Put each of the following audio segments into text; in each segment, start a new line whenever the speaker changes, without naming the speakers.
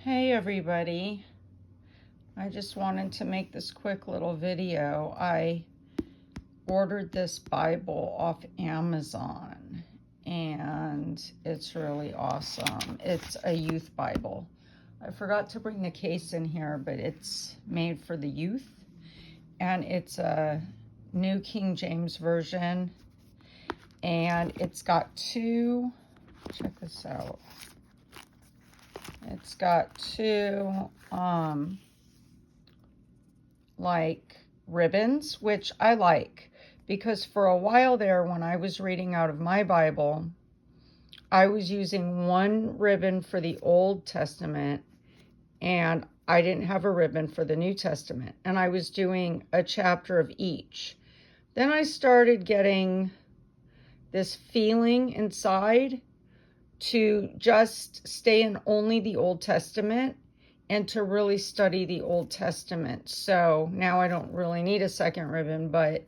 Hey everybody, I just wanted to make this quick little video. I ordered this Bible off Amazon and it's really awesome. It's a youth Bible. I forgot to bring the case in here, but it's made for the youth and it's a New King James Version and it's got check this out. It's got two, like ribbons, which I like because for a while there when I was reading out of my Bible, I was using one ribbon for the Old Testament and I didn't have a ribbon for the New Testament. And I was doing a chapter of each. Then I started getting this feeling inside to just stay in only the Old Testament and to really study the Old Testament. So now I don't really need a second ribbon, but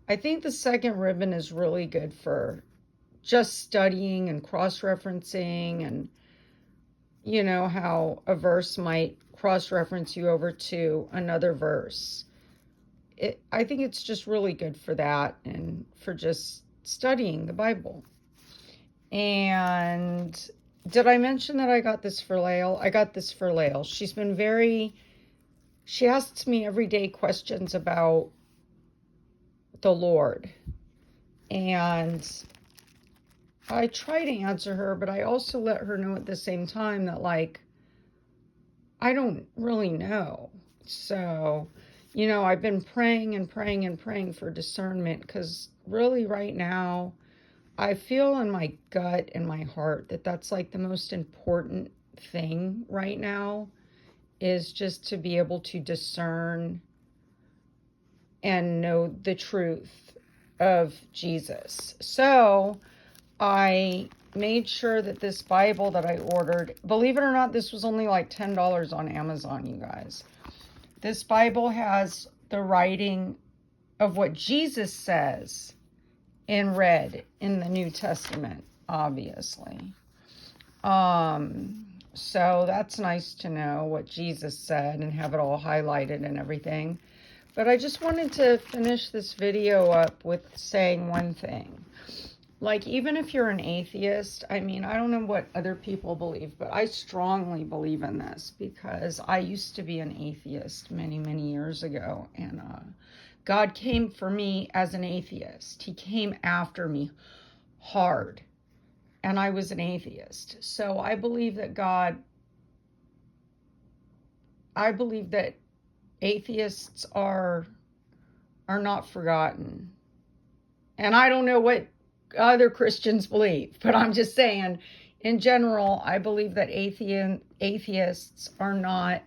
I think the second ribbon is really good for just studying and cross-referencing, and you know how a verse might cross-reference you over to another verse. I think it's just really good for that and for just studying the Bible. And did I mention that I got this for Lael? I got this for Lael. She asks me every day questions about the Lord. And I try to answer her, but I also let her know at the same time that, like, I don't really know. So, you know, I've been praying and praying and praying for discernment because really right now, I feel in my gut and my heart that that's like the most important thing right now, is just to be able to discern and know the truth of Jesus. So I made sure that this Bible that I ordered, believe it or not, this was only like $10 on Amazon, you guys. This Bible has the writing of what Jesus says in red in the New Testament, obviously. So that's nice to know what Jesus said and have it all highlighted and everything. But I just wanted to finish this video up with saying one thing. Like, even if you're an atheist, I mean, I don't know what other people believe, but I strongly believe in this because I used to be an atheist many, many years ago. And God came for me as an atheist. He came after me hard. And I was an atheist. So I believe that atheists are not forgotten. And I don't know what other Christians believe, but I'm just saying, in general, I believe that atheists are not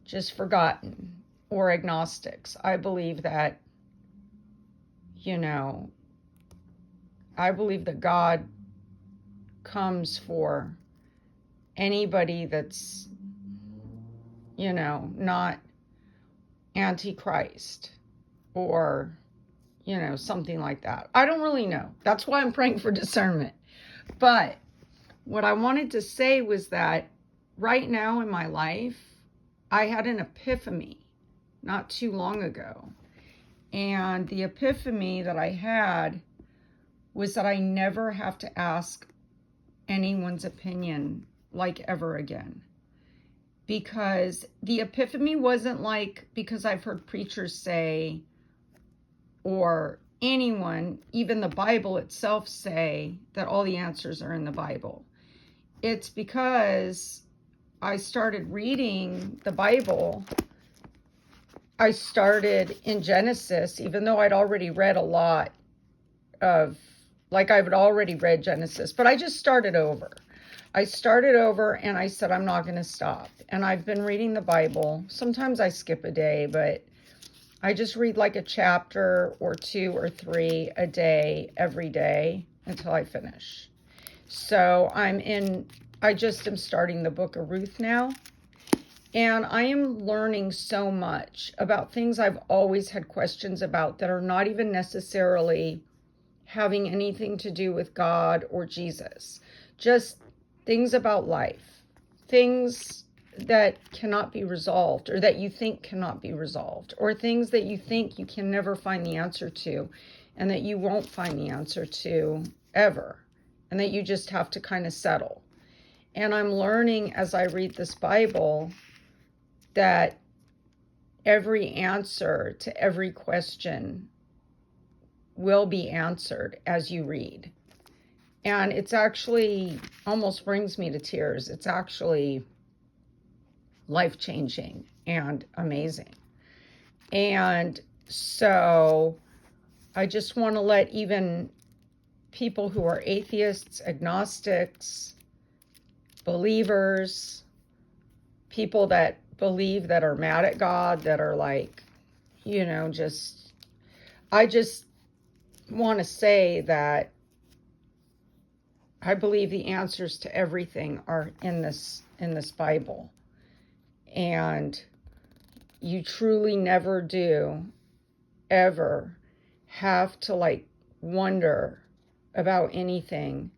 just forgotten or agnostics. I believe that, you know, I believe that God comes for anybody that's, you know, not antichrist or, you know, something like that. I don't really know. That's why I'm praying for discernment. But what I wanted to say was that right now in my life, I had an epiphany not too long ago. And the epiphany that I had was that I never have to ask anyone's opinion like ever again. Because the epiphany wasn't like, because I've heard preachers say, or anyone, even the Bible itself say that all the answers are in the Bible. It's because I started reading the Bible. I started in Genesis, even though I'd already read a lot of, like I've already read Genesis, but I just started over. I started over and I said, I'm not going to stop. And I've been reading the Bible. Sometimes I skip a day, but I just read like a chapter or 2 or 3 a day, every day until I finish. So I just am starting the book of Ruth now. And I am learning so much about things I've always had questions about that are not even necessarily having anything to do with God or Jesus. Just things about life. Things that cannot be resolved, or that you think cannot be resolved, or things that you think you can never find the answer to, and that you won't find the answer to ever, and that you just have to kind of settle. And I'm learning as I read this Bible that every answer to every question will be answered as you read. And it's actually almost brings me to tears. It's actually life-changing and amazing. And so I just want to let even people who are atheists, agnostics, believers, people that believe that are mad at God, that are like, I just want to say that I believe the answers to everything are in this Bible. And you truly never do ever have to wonder about anything.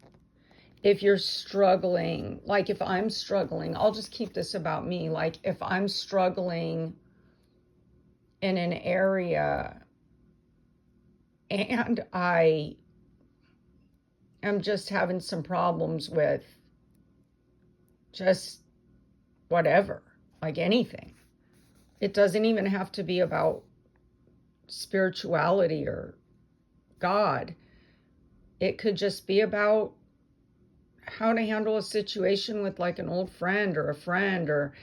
If you're struggling, like if I'm struggling, I'll just keep this about me. Like if I'm struggling in an area and I am just having some problems with just whatever, like anything. It doesn't even have to be about spirituality or God. It could just be about how to handle a situation with like an old friend or a friend, or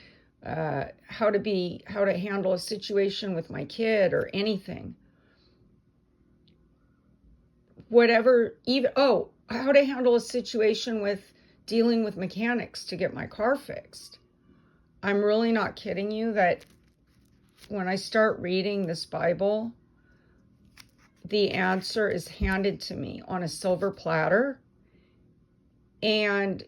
how to handle a situation with my kid or anything. Whatever, even, how to handle a situation with dealing with mechanics to get my car fixed. I'm really not kidding you that when I start reading this Bible, the answer is handed to me on a silver platter. And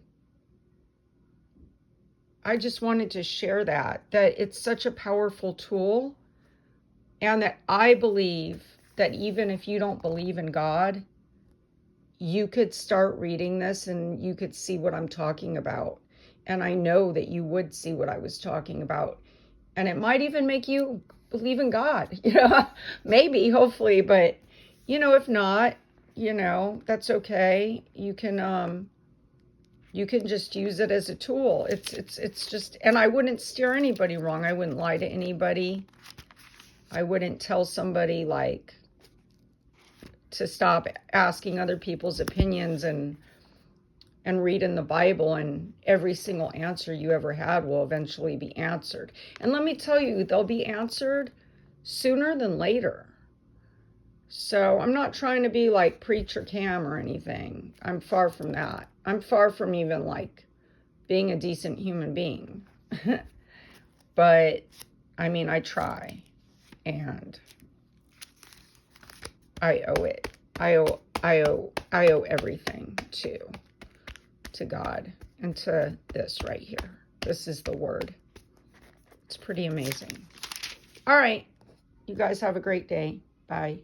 I just wanted to share that it's such a powerful tool, and that I believe that even if you don't believe in God, you could start reading this and you could see what I'm talking about. And I know that you would see what I was talking about. And it might even make you believe in God, maybe, hopefully. But, if not, that's okay. You can just use it as a tool. It's just, and I wouldn't steer anybody wrong. I wouldn't lie to anybody. I wouldn't tell somebody to stop asking other people's opinions and read in the Bible, and every single answer you ever had will eventually be answered. And let me tell you, they'll be answered sooner than later. So I'm not trying to be like Preacher Cam or anything. I'm far from that. I'm far from even being a decent human being. But I try, and I owe it. I owe everything to God and to this right here. This is the word. It's pretty amazing. All right. You guys have a great day. Bye.